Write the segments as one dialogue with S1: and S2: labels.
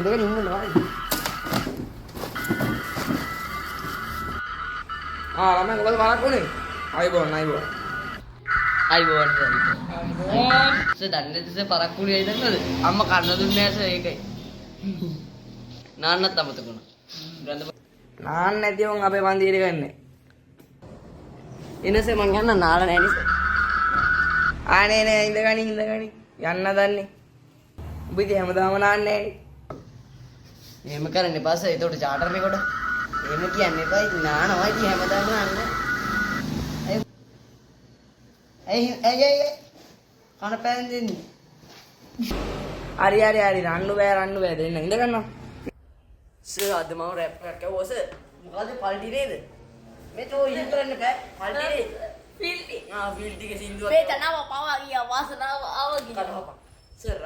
S1: ඉඳගෙන ඉන්නවා. ළමයි මොකද බලක් උනේ? අයිබෝන්.
S2: දන්නේ තිස්සේ පරක්කුලියයි දන්නවද? අම්මා කන්න දුන්නේ නැහැ ඒකයි. නාන්නත් අමතකුණා.
S1: නාන්න නැති වුන් අපේ පන්තියට ගන්නේ.
S2: එනසේ මං යන්න නාලා නැහැ නිස.
S1: නෑ ඉඳගනි යන්න දන්නේ. උඹ ඉතින් හැමදාම නාන්නේ නෑනේ.
S2: එහෙම කරන්න එපා සර්. ඒකට චාටර් එකකට. එහෙම කියන්න එපා. ඉතින් නානවා ඉතින් හැමදාම නාන්න. ඇයි කන පෑන් දෙන්නේ.
S1: හරි රන්නු බෑ දෙන්න ඉඳ ගන්නවා.
S2: සර් අද මම රැප් එකක් ඇහුවා සර්. මොකද පල්ටි නේද? මේ තෝ ඉන්න කරන්න බෑ. පල්ටි නේද? ෆීල්ටි. ෆීල්ටි ගේ සින්දුවක්.
S3: වේදනාව පවා ගියා වාසනාව ආවා ගියා.
S2: සර්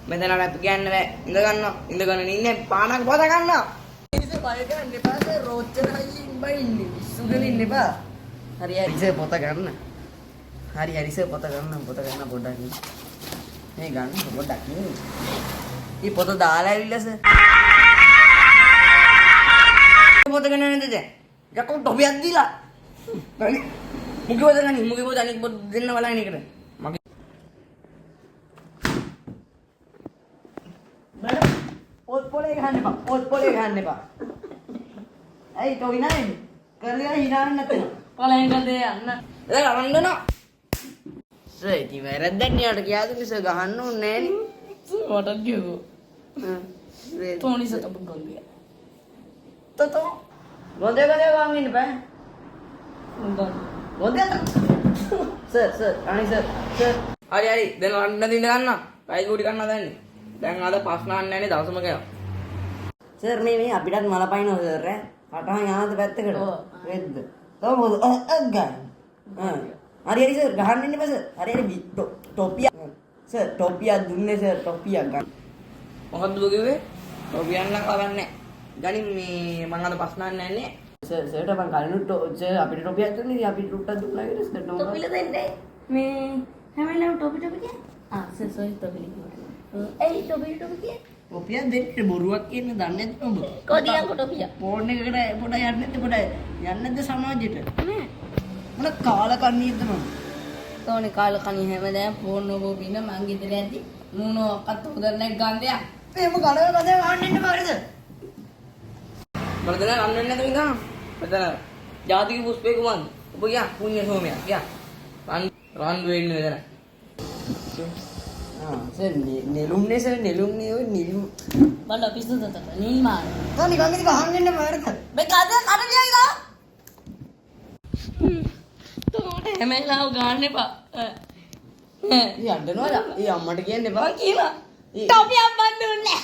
S1: මෙතන රැප් කියන්න බෑ. ඉඳ ගන්නවා. ඉඳගෙන ඉන්නේ පානක් පොත ගන්නවා.
S2: ඉතින් බය ගන්න එපා සර්. රෝච්චර හයියෙන් බයින්නේ. සුගල ඉන්න එපා. හරි සර් පොත ගන්න. හරි සර් පොත ගන්න පොඩ්ඩක් ඉන්න. මේ ගන්න පොඩ්ඩක් ඉන්න. මේ පොත දාලා ඇවිල්ලා සර්.
S1: පොත ගන්න නේද දැන්? යකෝ ඩොබියක් දීලා. මුගේ පොත අනිත් පොත දෙන්න බලන්න එකට. මගේ
S2: පොත් පොලේ ගහන්න එපා. ඇයි තෝ හිනාන්නේ? කරලා හිනාන්න නැත්නම්. පලෙන් ගඳේ යන්න.
S1: ඒක අරන්දනවා.
S2: සර් ඉතින් වැරද්දක් නියට කියා දුන්නේ සර් ගහන්න ඕනේ නෑනේ.
S3: මටත් කියෝ. තෝනි සතපු ගොන්දිය.
S2: තෝ ගොන්දේ ගාමින් ඉන්න බෑ. ගොන්දේ සර් අනේ සර්
S1: හරි දැන් වන්න දින්න ගන්නවා. පයිල් කුටි ගන්නවා දැන් අද ප්‍රශ්න අහන්නේ නැනේ දවසම ගියා.
S2: සර් මේ අපිටත් මල පයින්නවා සර් ඈ. කටහන් යනද පැත්තකට. වෙද්ද. තව මොකද ගන්න. හරි සර් ගහන්න ඉන්න බෑ සර්. හරි ටොපිය. සර් ටොපිය දුන්නේ සර් ටොපිය ගන්න.
S1: මොකද්ද ඔබ කිව්වේ? ටොපියක් නම් කවන්නේ. ගනින් මේ මං අද ප්‍රශ්න අහන්නේ නැන්නේ.
S2: සර්ට මං කලිනුත් සර් අපිට ටොපියක් දුන්නේ. ඉතින් අපිට ටොප්ටක් දුන්නා කියලා සර් නෝ.
S3: තොපිල දෙන්නේ. මේ හැමලම टोपी කියන්නේ. සර් සෝරි තොපිල කිව්වා. ඇයි टोपी කියන්නේ?
S2: ටොපියක් දෙන්න බොරුවක් කියන්නේ දන්නේ නැද්ද ඔබ?
S3: කොදියන් टोपी.
S2: ෆෝන් එකකට පොඩ යන්නේ නැද්ද සමාජයට?
S3: නෑ.
S2: මොන කාලකන්නියද මම?
S3: තෝනේ කාල කණි හැමදාම ෆෝන් නෝබෝ බින්න මං ගෙදර ඇද්දි මූණෝ අක්කත් හොදන්නේ ගන්දයක්.
S2: එහෙම කලව කදේ වහන්න ඉන්න බෑද?
S1: බලද ගන්න වෙන්නේ නැද විඳා? මෙතන ජාතික පුස්පේ කුමන්ද? ඔබ ගියා පුණ්‍ය සෝමයා ගියා. රන් වෙන්නේ මෙතන.
S2: සර් නෙළුම්නේ සර් නෙළුම්නේ ඔය නිලු.
S3: බල පිස්සු දත නිල් මාර.
S2: තෝ නිකන් ඉතින් ගහන්න ඉන්න බෑද?
S3: මේ කඩ ගියායිලා. තෝනේ හැමලාව ගන්න එපා.
S2: යන්නනවා. ඒ අම්මට කියන්න එපා
S3: කියලා. टोपी මන් දුන්නේ.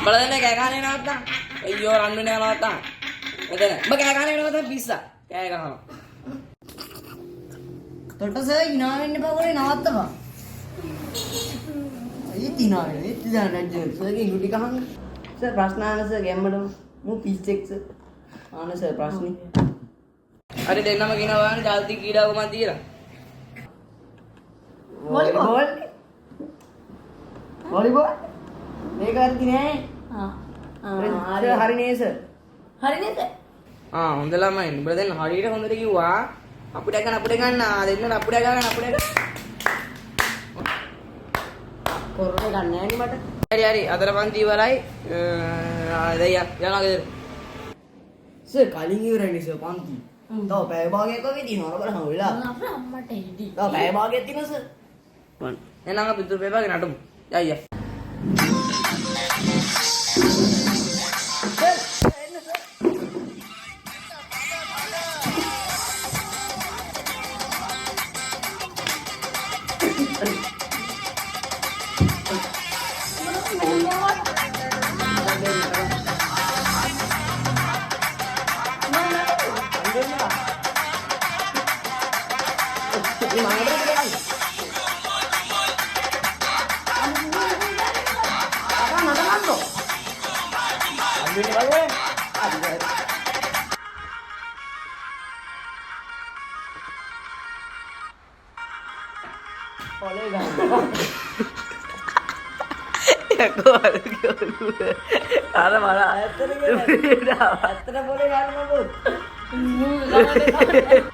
S1: බලද කෑ ගහන්නේ නවත්තා. අයියෝ රන් වෙන්නේ නවත්තා. මෙතන. ඔබ කෑ ගහන්නේ නවත්තා පිස්සා. කෑ ගහනවා.
S2: තොට සර් ඉනා වෙන්න එපා කොලේ නවත්තපන්. අයිය තිනා වෙන්නේ. ඉතින් නැජ්ජ සර්ගේ ඉඟුටි ගහන්න. සර් ප්‍රශ්න අහන්න සර් ගැම්මඩම. මු පිස්සෙක් සර්. ආන සර් ප්‍රශ්නේ.
S1: හරි දෙන්නම කියනවා වань ජාතික ක්‍රීඩාව කොහමද කියලා.
S2: වොලිබෝල් මේක හරි නෑ. හරි නේ සර්.
S3: හරි නේද?
S1: හොඳ ළමයි. උඹලා දැන් හරියට හොඳට කිව්වා. අපිට ගන්න දෙන්න අපිට ගන්න.
S2: කොරෝනේ ගන්න නෑනේ මට.
S1: හරි අතර පන්ති ඉවරයි. දැන් යනවා ගෙදර.
S2: සර් කලින් ඉවරයි සර් පන්ති. තව පැය භාගයක් වගේ තියෙනවා බලන්න වෙලා.
S3: අපේ අම්මට හිටි.
S2: තව පැය භාගයක් තියෙනවා සර්.
S1: එහෙනම් අපි පිටුරු පෙපාගේ නටමු. යයියා. කෝ අර කිව්ව. අර මල
S2: ඇත්තට කියලා. ඇත්තට පොලේ ගන්න මොකද?
S3: මූ ගානේ